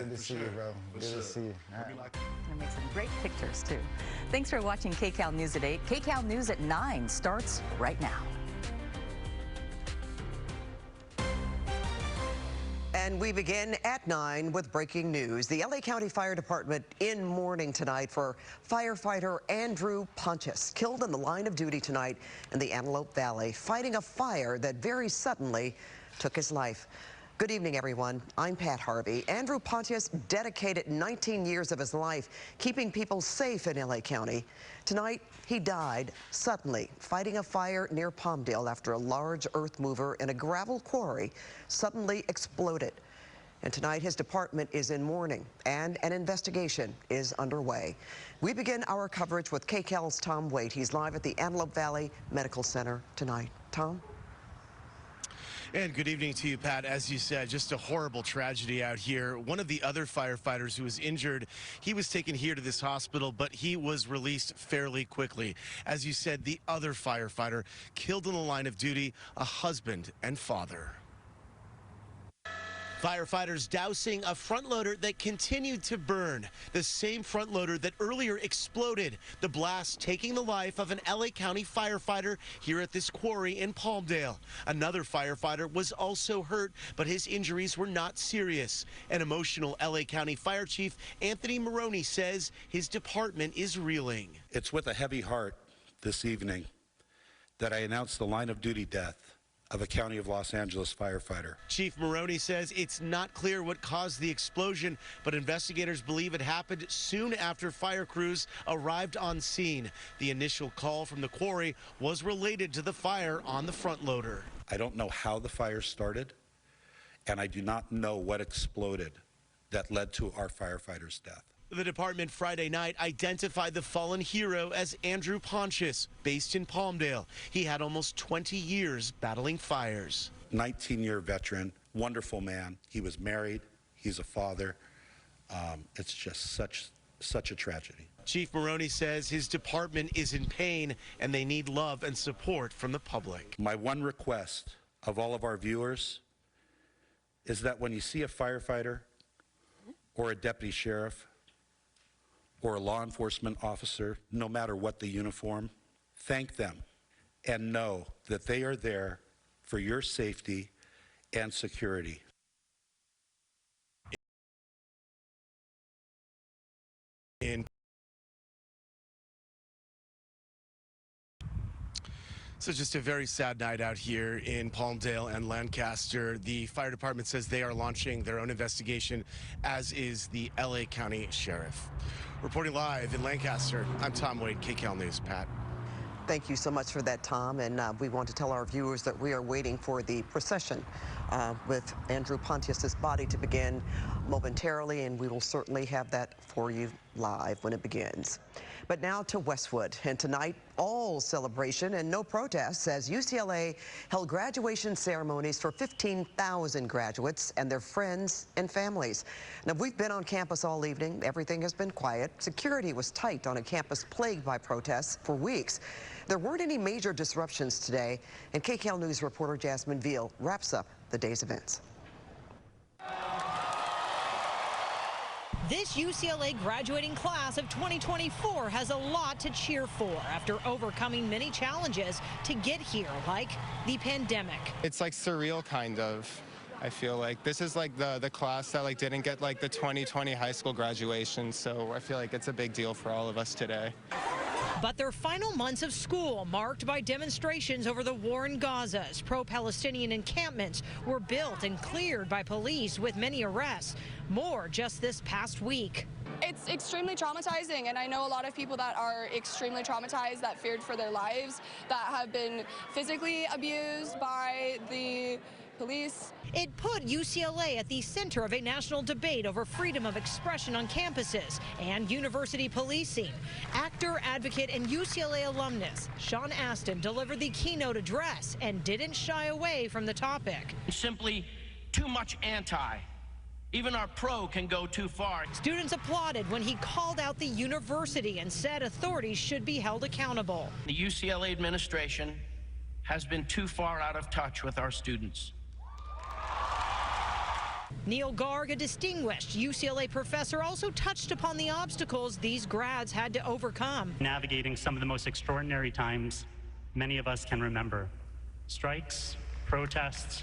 Good to see you, bro. Good to see you. And make some great pictures, too. Thanks for watching Kcal News at 8. Kcal News at 9 starts right now. And we begin at 9 with breaking news. The LA County Fire Department in mourning tonight for firefighter Andrew Pontius, killed in the line of duty tonight in the Antelope Valley, fighting a fire that very suddenly took his life. Good evening, everyone. I'm Pat Harvey. Andrew Pontius dedicated 19 years of his life keeping people safe in LA County. Tonight, he died suddenly fighting a fire near Palmdale after a large earth mover in a gravel quarry suddenly exploded. And tonight, his department is in mourning, and an investigation is underway. We begin our coverage with Kcal's Tom Waite. He's live at the Antelope Valley Medical Center tonight. Tom? And good evening to you, Pat. As you said, just a horrible tragedy out here. One of the other firefighters who was injured, he was taken here to this hospital, but he was released fairly quickly. As you said, the other firefighter killed in the line of duty, a husband and father. Firefighters dousing a front loader that continued to burn. The same front loader that earlier exploded. The blast taking the life of an LA County firefighter here at this quarry in Palmdale. Another firefighter was also hurt, but his injuries were not serious. An emotional LA County Fire Chief Anthony Maroney says his department is reeling. It's with a heavy heart this evening that I announce the line of duty death of a County of Los Angeles firefighter. Chief Maroney says it's not clear what caused the explosion, but investigators believe it happened soon after fire crews arrived on scene. The initial call from the quarry was related to the fire on the front loader. I don't know how the fire started, and I do not know what exploded that led to our firefighter's death. The department Friday night identified the fallen hero as Andrew Pontius, based in Palmdale. He had almost 20 years battling fires. 19-year veteran, wonderful man. He was married. He's a father. It's just such a tragedy. Chief Maroney says his department is in pain and they need love and support from the public. My one request of all of our viewers is that when you see a firefighter or a deputy sheriff or a law enforcement officer, no matter what the uniform, thank them and know that they are there for your safety and security. So just a very sad night out here in Palmdale and Lancaster. The fire department says they are launching their own investigation, as is the LA County Sheriff. Reporting live in Lancaster, I'm Tom Waite, Kcal News. Pat. Thank you so much for that, Tom. And we want to tell our viewers that we are waiting for the procession with Andrew Pontius's body to begin momentarily, and we will certainly have that for you live when it begins. But now to Westwood, and tonight all celebration and no protests as UCLA held graduation ceremonies for 15,000 graduates and their friends and families. Now, we've been on campus all evening. Everything has been quiet. Security was tight on a campus plagued by protests for weeks. There weren't any major disruptions today, and Kcal News reporter Jasmine Veal wraps up the day's events. This UCLA graduating class of 2024 has a lot to cheer for after overcoming many challenges to get here, like the pandemic. It's like surreal, kind of. I feel like this is like the class that didn't get the 2020 high school graduation, so I feel like it's a big deal for all of us today. But their final months of school marked by demonstrations over the war in Gaza as pro-Palestinian encampments were built and cleared by police with many arrests. More just this past week. It's extremely traumatizing, and I know a lot of people that are extremely traumatized, that feared for their lives, that have been physically abused by the police. It put UCLA at the center of a national debate over freedom of expression on campuses and university policing. Actor, advocate, and UCLA alumnus Sean Astin delivered the keynote address and didn't shy away from the topic. Simply too much anti. Even our pro can go too far. Students applauded when he called out the university and said authorities should be held accountable. The UCLA administration has been too far out of touch with our students. Neil Garg, a distinguished UCLA professor, also touched upon the obstacles these grads had to overcome. Navigating some of the most extraordinary times many of us can remember. Strikes, protests,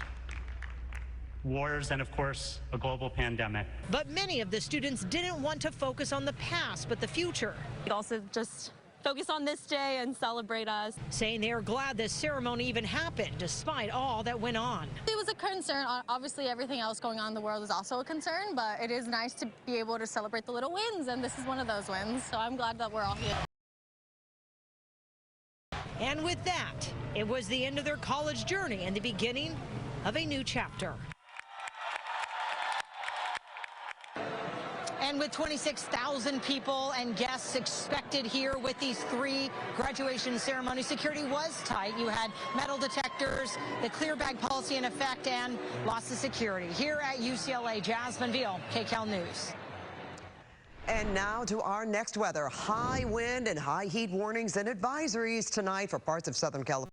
wars, and of course, a global pandemic. But many of the students didn't want to focus on the past, but the future. Also just focus on this day and celebrate us. Saying they are glad this ceremony even happened, despite all that went on. It was a concern. Obviously, everything else going on in the world is also a concern, but it is nice to be able to celebrate the little wins, and this is one of those wins. So I'm glad that we're all here. And with that, it was the end of their college journey and the beginning of a new chapter. And with 26,000 people and guests expected here with these 3 graduation ceremonies, security was tight. You had metal detectors, the clear bag policy in effect, and lots of security. Here at UCLA, Jasmine Veal, Kcal News. And now to our next weather. High wind and high heat warnings and advisories tonight for parts of Southern California.